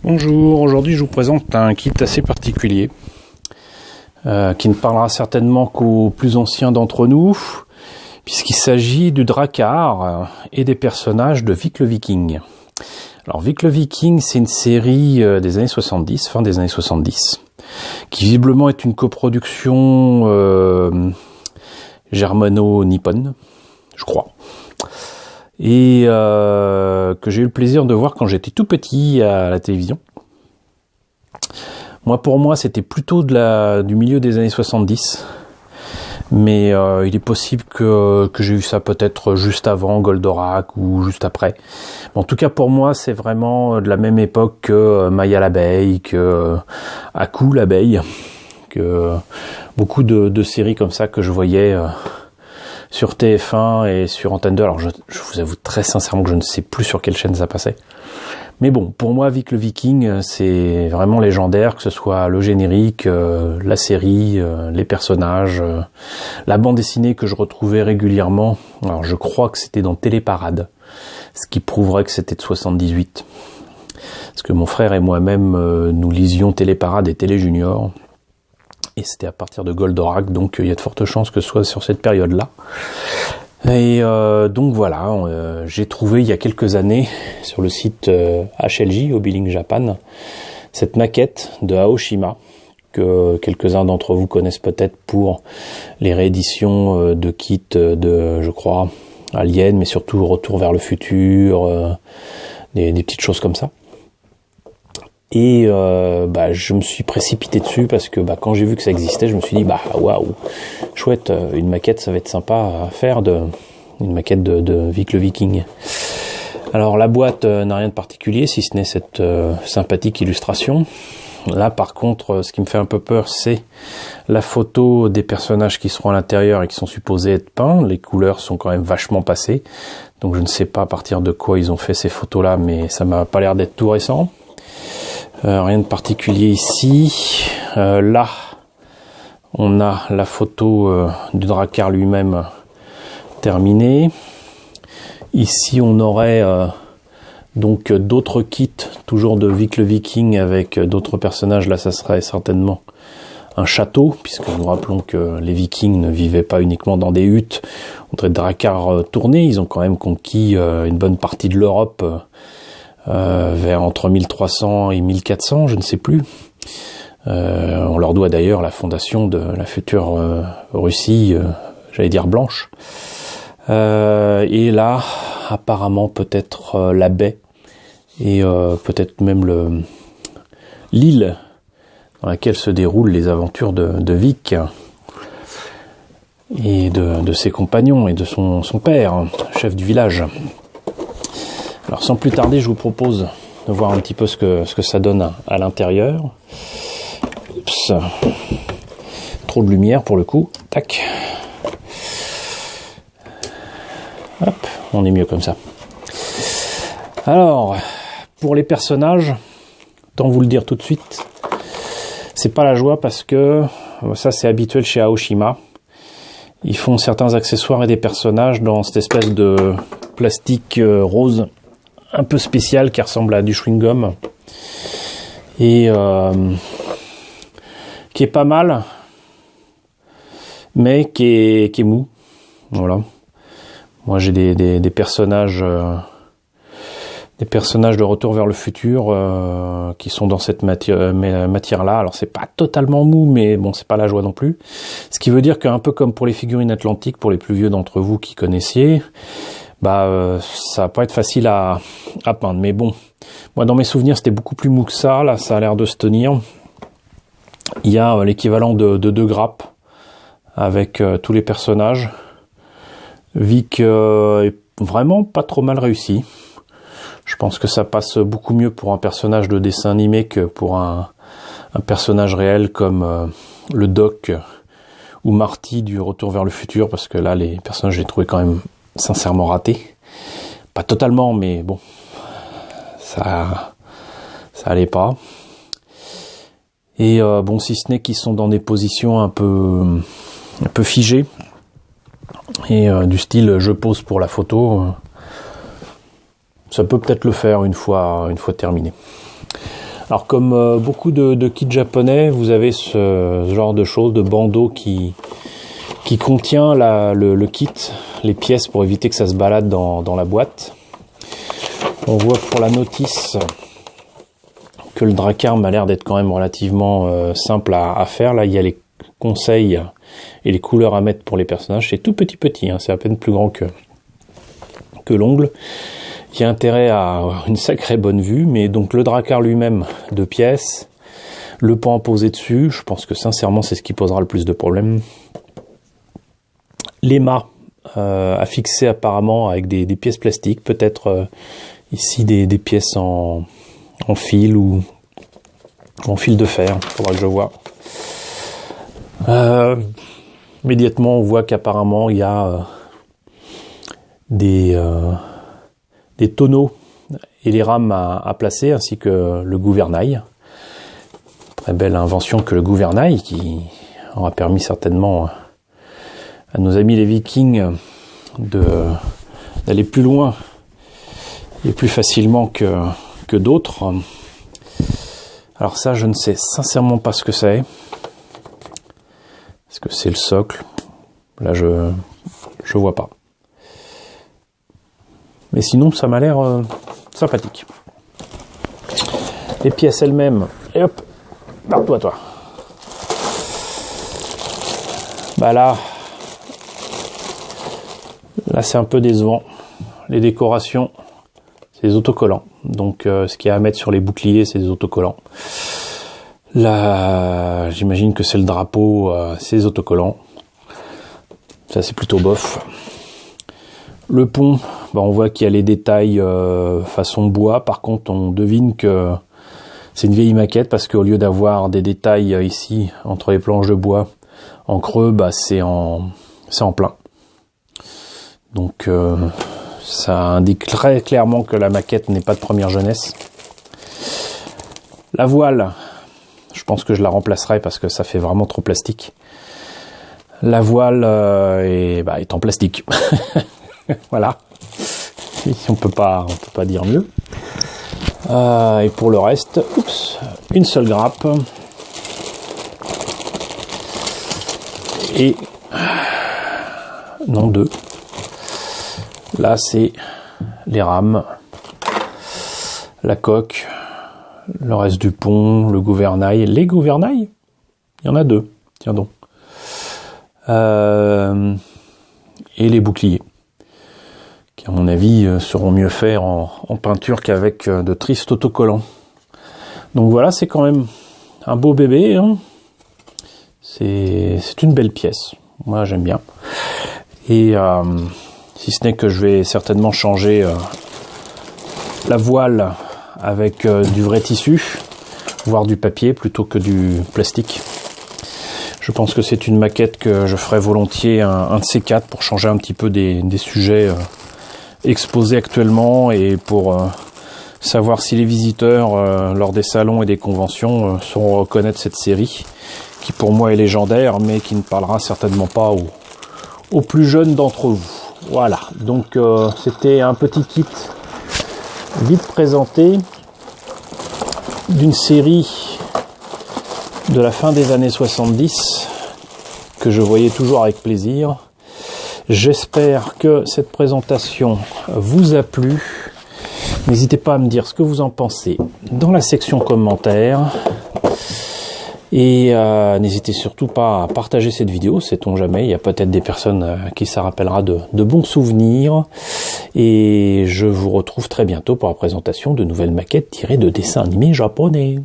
Bonjour, aujourd'hui je vous présente un kit assez particulier qui ne parlera certainement qu'aux plus anciens d'entre nous, puisqu'il s'agit du Drakkar et des personnages de Vic le Viking. Alors Vic le Viking, c'est une série des années 70, fin des années 70, qui visiblement est une coproduction germano-nippone, je crois. Et que j'ai eu le plaisir de voir quand j'étais tout petit à la télévision. Pour moi, c'était plutôt du milieu des années 70. Mais il est possible que j'ai eu ça peut-être juste avant Goldorak ou juste après. En tout cas, pour moi, c'est vraiment de la même époque que Maya l'abeille, que Aku l'abeille, que beaucoup de séries comme ça que je voyais sur TF1 et sur Antenne 2. Alors je vous avoue très sincèrement que je ne sais plus sur quelle chaîne ça passait. Mais bon, pour moi, Vic le Viking, c'est vraiment légendaire, que ce soit le générique, la série, les personnages, la bande dessinée que je retrouvais régulièrement. Alors je crois que c'était dans Téléparade, ce qui prouverait que c'était de 78. Parce que mon frère et moi-même, nous lisions Téléparade et Télé Junior. Et c'était à partir de Goldorak, donc il y a de fortes chances que ce soit sur cette période-là. Et donc voilà, j'ai trouvé il y a quelques années sur le site HLJ, Hobby Japan, cette maquette de Aoshima, que quelques-uns d'entre vous connaissent peut-être pour les rééditions de kits de, je crois, Alien, mais surtout Retour vers le futur, des petites choses comme ça. Et je me suis précipité dessus parce que quand j'ai vu que ça existait, je me suis dit waouh, chouette, une maquette, ça va être sympa à faire, une maquette de Vic le Viking. Alors la boîte n'a rien de particulier si ce n'est cette sympathique illustration. Là par contre, ce qui me fait un peu peur, c'est la photo des personnages qui seront à l'intérieur et qui sont supposés être peints. Les couleurs sont quand même vachement passées, donc je ne sais pas à partir de quoi ils ont fait ces photos là, mais ça m'a pas l'air d'être tout récent. Rien de particulier ici. Là, on a la photo du Drakkar lui-même terminée. Ici, on aurait donc d'autres kits, toujours de Vic le Viking avec d'autres personnages. Là, ça serait certainement un château, puisque nous rappelons que les Vikings ne vivaient pas uniquement dans des huttes. On dirait Drakkar tourné. Ils ont quand même conquis une bonne partie de l'Europe. Vers entre 1300 et 1400, je ne sais plus. On leur doit d'ailleurs la fondation de la future Russie, j'allais dire blanche. Et là, apparemment, peut-être la baie et peut-être même l'île dans laquelle se déroulent les aventures de Vic et de ses compagnons et de son père, chef du village. Alors sans plus tarder, je vous propose de voir un petit peu ce que ça donne à l'intérieur. Oups. Trop de lumière pour le coup. Tac. Hop, on est mieux comme ça. Alors, pour les personnages, autant vous le dire tout de suite, c'est pas la joie parce que ça c'est habituel chez Aoshima. Ils font certains accessoires et des personnages dans cette espèce de plastique rose un peu spécial qui ressemble à du chewing-gum et qui est pas mal mais qui est mou. Voilà. Moi j'ai des personnages de Retour vers le futur qui sont dans cette matière-là. Alors c'est pas totalement mou, mais bon, c'est pas la joie non plus. Ce qui veut dire qu'un peu comme pour les figurines atlantiques, pour les plus vieux d'entre vous qui connaissiez, ça va pas être facile à peindre. Mais bon, moi dans mes souvenirs c'était beaucoup plus mou que ça. Là ça a l'air de se tenir. Il y a l'équivalent de 2 grappes avec tous les personnages. Vic est vraiment pas trop mal réussi. Je pense que ça passe beaucoup mieux pour un personnage de dessin animé que pour un personnage réel comme le Doc ou Marty du Retour vers le futur, parce que là les personnages j'ai trouvé quand même sincèrement ratés. Pas totalement, mais bon, ça allait pas. Et bon, si ce n'est qu'ils sont dans des positions un peu figées et du style je pose pour la photo. Ça peut peut-être le faire une fois terminé. Alors comme beaucoup de kits japonais, vous avez ce genre de choses, de bandeau qui contient le kit, les pièces pour éviter que ça se balade dans la boîte. On voit pour la notice que le Drakkar m'a l'air d'être quand même relativement simple à faire. Là, il y a les conseils et les couleurs à mettre pour les personnages. C'est tout petit, hein, c'est à peine plus grand que l'ongle. Il y a intérêt à avoir une sacrée bonne vue, mais donc le Drakkar lui-même, 2 pièces, le pan posé dessus, je pense que sincèrement c'est ce qui posera le plus de problèmes. Les mâts à fixer apparemment avec des pièces plastiques, peut-être ici des pièces en fil ou en fil de fer, il faudra que je vois. Immédiatement on voit qu'apparemment il y a des tonneaux et les rames à placer, ainsi que le gouvernail. Très belle invention que le gouvernail, qui aura permis certainement à nos amis les Vikings d'aller plus loin et plus facilement que d'autres. Alors ça, je ne sais sincèrement pas ce que c'est. Est-ce que c'est le socle? Là, je vois pas. Mais sinon, ça m'a l'air sympathique. Les pièces elles-mêmes, et hop, barre-toi, toi. Bah là c'est un peu décevant. Les décorations, c'est des autocollants. Donc ce qu'il y a à mettre sur les boucliers, c'est des autocollants. Là, j'imagine que c'est le drapeau, c'est des autocollants. Ça, c'est plutôt bof. Le pont, bah on voit qu'il y a les détails façon bois. Par contre, on devine que c'est une vieille maquette, parce qu'au lieu d'avoir des détails ici entre les planches de bois en creux, bah c'est en plein. Donc ça indique très clairement que la maquette n'est pas de première jeunesse. La voile, je pense que je la remplacerai parce que ça fait vraiment trop plastique. La voile est en plastique. Voilà. On peut pas dire mieux. Et pour le reste, une seule grappe. Et non, 2. Là, c'est les rames, la coque, le reste du pont, le gouvernail. Les gouvernails, il y en a 2. Tiens donc. Et les boucliers, qui à mon avis seront mieux faits en peinture qu'avec de tristes autocollants. Donc voilà, c'est quand même un beau bébé, hein. C'est une belle pièce, moi j'aime bien. Et si ce n'est que je vais certainement changer la voile avec du vrai tissu, voire du papier plutôt que du plastique. Je pense que c'est une maquette que je ferai volontiers un de ces 4 pour changer un petit peu des sujets exposés actuellement, et pour savoir si les visiteurs lors des salons et des conventions sauront reconnaître cette série qui pour moi est légendaire, mais qui ne parlera certainement pas aux plus jeunes d'entre vous. Voilà, donc c'était un petit kit vite présenté d'une série de la fin des années 70 que je voyais toujours avec plaisir. J'espère que cette présentation vous a plu. N'hésitez pas à me dire ce que vous en pensez dans la section commentaires. Et n'hésitez surtout pas à partager cette vidéo, sait-on jamais, il y a peut-être des personnes à qui ça rappellera de bons souvenirs. Et je vous retrouve très bientôt pour la présentation de nouvelles maquettes tirées de dessins animés japonais.